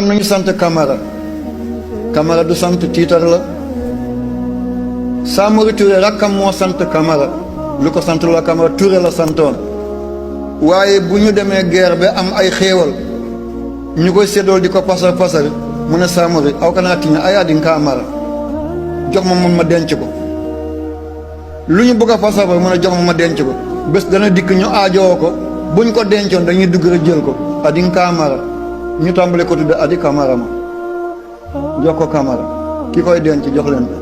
nañu sant Camara. Camara du sant tiitar la. Samori Touré rakkam moo sant Camara lu ko sant la Camara Touré la santoon. waaye bu ñu demee guerre ba am ay xéewal ñu koy séddool di ko pasar pasari mu ne Samori aw kanaa tiña ay adin Camara jox ma man ma denc ko. lu ñu bëgg a pasar mu ne jox ma denc ko bés dana dikk ñu aajoo ko buñ ko dencoon dañuy dugg rek jël ko adin Camara ñu tàmbale ko tudde adi Camara ma jox ko Camara ki koy denc jox leen ko.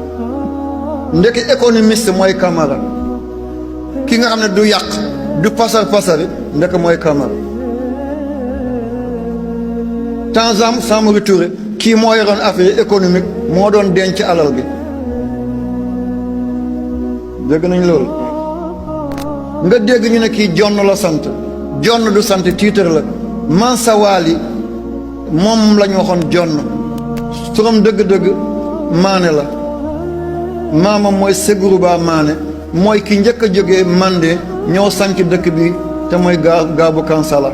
ndeki économiste mooy Camara ki nga xam ne du yàq du pasar pasari ndek mooy Camara. Tanzam Samori Touré kii moo yoroon affaire économique moo doon denc alal bi. dégg nañ loolu nga dégg ñu ne kii jonn la sant jonn du sant tiitar la. Mansawaali moom lañ waxoon jonn turam dëgg-dëgg maane la. maamam mooy Seguruba Maane mooy ki njëkk a jógee Mandé ñoo sanc dëkk bi te mooy Gaabu Kansala.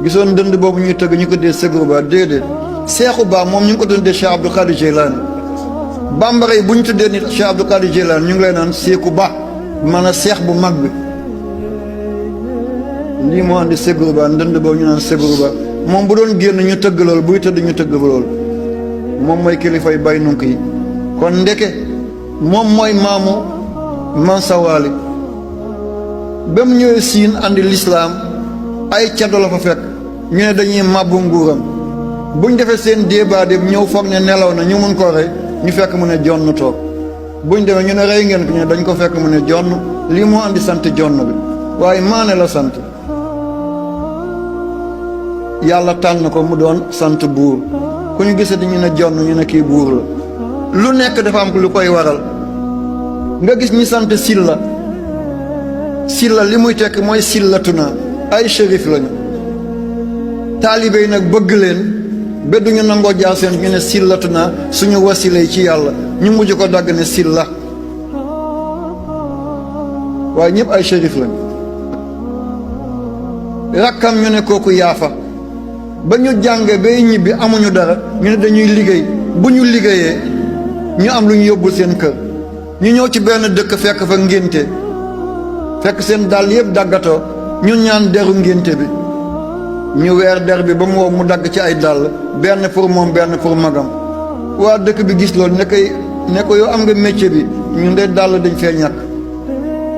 gisoon ndënd boobu ñuy tëgg ñu ko dee Seguruba déedéet Seexu Ba moom ñu ngi ko doon dee Cheikh Abdou Khadir Jeylaani. bambara yi bu ñu tuddee nit Cheikh Abdou Khadir Jeylaani ñu ngi lay naan Seeku Ba maanaam seex bu mag bi. lii moo andi Seguruba ndënd boobu ñu naan Seguruba moom bu doon génn ñu tëgg loolu buy tëdd ñu tëgg loolu. moom mooy kilifay bay nunk yi kon ndeke moom mooy maamu Mansawaali. ba mu ñëwee siin andi lislaam ay caddo la fa fekk ñu ne dañuy màbbu nguuram buñ defee seen débat de ñëw foog ne nelaw na ñu mun koo rey ñu fekk mu ne jonn toog buñ demee ñu ne rey ngeen ko ñu ne dañ ko fekk mu ne jonn lii moo andi sant jonn bi waaye maane la sant. yàlla tànn ko mu doon sant buur ku ñu gisee ñu ne jonn ñu ne kii buur la. lu nekk dafa am lu koy waral nga gis ñi sant Silla Silla li muy tekk mooy sillatuna ay shérif lañu. taalibe yi nag bëgg leen ba duñu nangoo jaar seen ñu ne sillatuna suñu wasilay ci yàlla ñu mujj ko dagg ne Silla waaye ñëpp ay shérif lañu. rakkam ñu ne kooku Yaafa ba ñu jànge bay ñibbi amuñu dara ñu ne dañuy liggéey bu ñu liggéeyee ñu am lu ñu yóbbul seen kër ñu ñëw ci benn dëkk fekk fa ngénte fekk seen dàll yëpp daggatoo ñu ñaan deru ngénte bi ñu weer der bi ba mu wow mu dagg ci ay dàll benn pour moom benn pour magam. waa dëkk bi gis loolu ne ko yow am nga métier bi ñun de dàll dañ fee ñàkk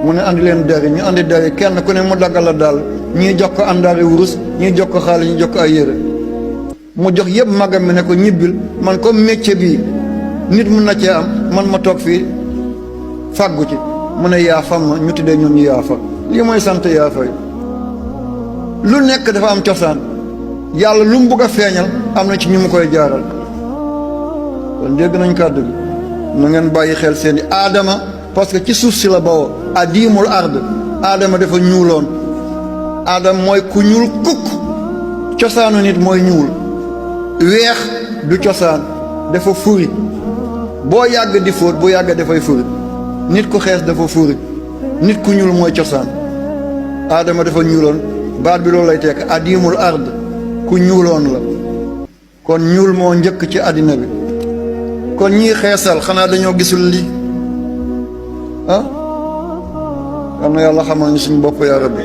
mu ne andi leen der yi ñu andi der yi kenn ku ne mu daggal la dàll ñii jox ko àndaari wurus ñii jox ko xaalis ñii jox ko ay yére mu jox yëpp magam mi ne ko ñibbil man comme métier bii nit mun na cee am man ma toog fii fàggu ci mu ne Yaafa ma ñu tuddee ñun ñu Yaafa lii mooy sant Yaafa yi. lu nekk dafa am cosaan yàlla lu mu bugg a feeñal am na ci ñu mu koy jaaral kon dégg nañ kàddu gi na ngeen bàyyi xel seeni aadama parce que ci suuf si la bawoo adiimul ard aadama dafa ñuuloon. aadama mooy ku ñuul kukk cosaanu nit mooy ñuul weex du cosaan dafa furi boo yàgg di fóot bu yàgg dafay furi nit ku xees dafa furi nit ku ñuul mooy cosaan. aadama dafa ñuuloon baat bi loolu lay tekk adiimul ard ku ñuuloon la kon ñuul moo njëkk ci àddina bi kon ñii xeesal xanaa dañoo gisul lii ah am na yàlla xamal ñu suñu bopp yaa rabbi.